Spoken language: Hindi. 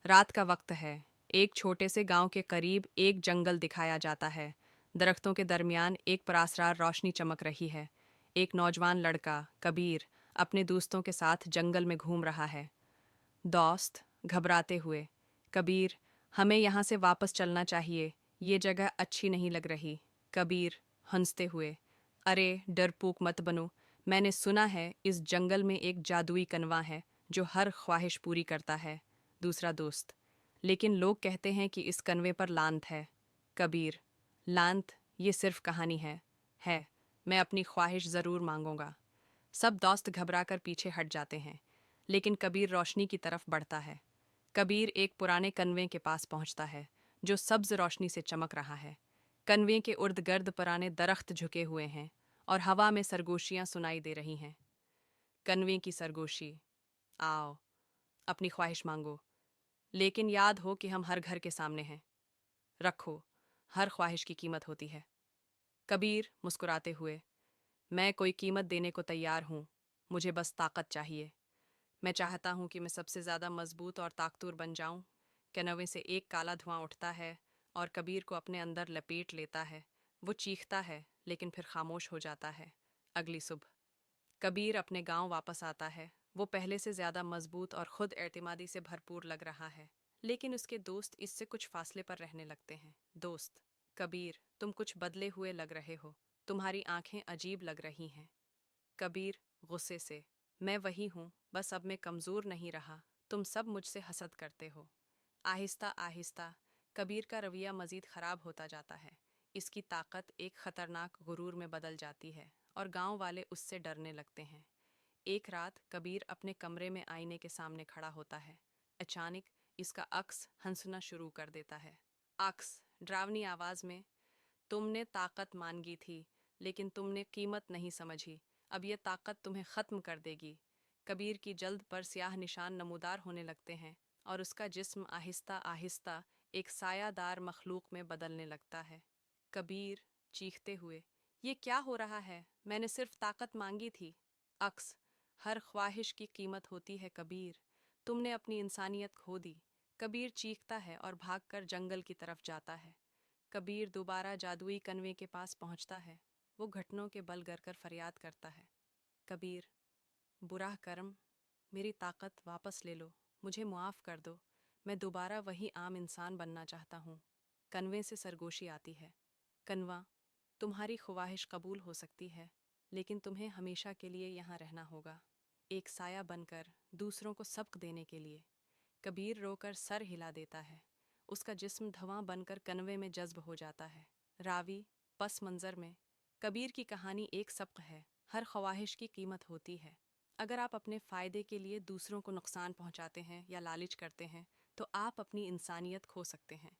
रात का वक्त है। एक छोटे से गांव के करीब एक जंगल दिखाया जाता है। दरख्तों के दरमियान एक परासरार रोशनी चमक रही है। एक नौजवान लड़का, कबीर, अपने दोस्तों के साथ जंगल में घूम रहा है। दोस्त, घबराते हुए, कबीर, हमें यहाँ से वापस चलना चाहिए, ये जगह अच्छी नहीं लग रही। कबीर, हंसते हुए, अरे डरपोक मत बनो, मैंने सुना है इस जंगल में एक जादुई कनवा है जो हर ख्वाहिश पूरी करता है। दूसरा दोस्त, लेकिन लोग कहते हैं कि इस कनवे पर लांत है। कबीर, लांत, ये सिर्फ कहानी है, मैं अपनी ख्वाहिश ज़रूर मांगूंगा। सब दोस्त घबराकर पीछे हट जाते हैं, लेकिन कबीर रोशनी की तरफ बढ़ता है। कबीर एक पुराने कन्वे के पास पहुंचता है, जो सब्ज रोशनी से चमक रहा है। कन्वे के उर्द गर्द पुराने दरख्त झुके हुए हैं और हवा में सरगोशियां सुनाई दे रही हैं। कन्वे की सरगोशी, आओ, अपनी ख्वाहिश मांगो, लेकिन याद हो कि हम हर घर के सामने हैं। रखो, हर ख्वाहिश की कीमत होती है। कबीर मुस्कुराते हुए, मैं कोई कीमत देने को तैयार हूँ, मुझे बस ताकत चाहिए। मैं चाहता हूँ कि मैं सबसे ज़्यादा मजबूत और ताकतवर बन जाऊँ। कनवे से एक काला धुआं उठता है और कबीर को अपने अंदर लपेट लेता है। वो चीखता है, लेकिन फिर खामोश हो जाता है। अगली सुबह कबीर अपने गांव वापस आता है। वो पहले से ज़्यादा मजबूत और खुद एतमादी से भरपूर लग रहा है, लेकिन उसके दोस्त इससे कुछ फासले पर रहने लगते हैं। दोस्त, कबीर, तुम कुछ बदले हुए लग रहे हो, तुम्हारी आंखें अजीब लग रही हैं। कबीर गुस्से से, मैं वही हूँ, बस अब मैं कमज़ोर नहीं रहा, तुम सब मुझसे हसद करते हो। आहिस्ता आहिस्ता कबीर का रवैया मज़ीद ख़राब होता जाता है। इसकी ताकत एक ख़तरनाक गुरूर में बदल जाती है और गांव वाले उससे डरने लगते हैं। एक रात कबीर अपने कमरे में आईने के सामने खड़ा होता है। अचानक इसका अक्स हंसना शुरू कर देता है। अक्स डरावनी आवाज़ में, तुमने ताकत मांगी थी, लेकिन तुमने कीमत नहीं समझी। अब यह ताकत तुम्हें ख़त्म कर देगी। कबीर की जल्द पर स्याह निशान नमूदार होने लगते हैं और उसका जिस्म आहिस्ता आहिस्ता एक सायादार मखलूक में बदलने लगता है। कबीर चीखते हुए, ये क्या हो रहा है? मैंने सिर्फ ताकत मांगी थी। अक्स, हर ख्वाहिश की कीमत होती है कबीर, तुमने अपनी इंसानियत खो दी। कबीर चीखता है और भागकर जंगल की तरफ जाता है। कबीर दोबारा जादुई कन्वे के पास पहुंचता है। वो घुटनों के बल गिरकर फरियाद करता है, कबीर, बुरा कर्म, मेरी ताकत वापस ले लो, मुझे मुआफ़ कर दो, मैं दोबारा वही आम इंसान बनना चाहता हूँ। कन्वे से सरगोशी आती है, कन्वा, तुम्हारी ख्वाहिश कबूल हो सकती है, लेकिन तुम्हें हमेशा के लिए यहाँ रहना होगा, एक साया बनकर दूसरों को सबक देने के लिए। कबीर रोकर सर हिला देता है। उसका जिस्म धुआं बनकर कन्वे में जज्ब हो जाता है। रावी, पस मंज़र में, कबीर की कहानी एक सबक है, हर ख्वाहिश की कीमत होती है। अगर आप अपने फ़ायदे के लिए दूसरों को नुकसान पहुंचाते हैं या लालच करते हैं, तो आप अपनी इंसानियत खो सकते हैं।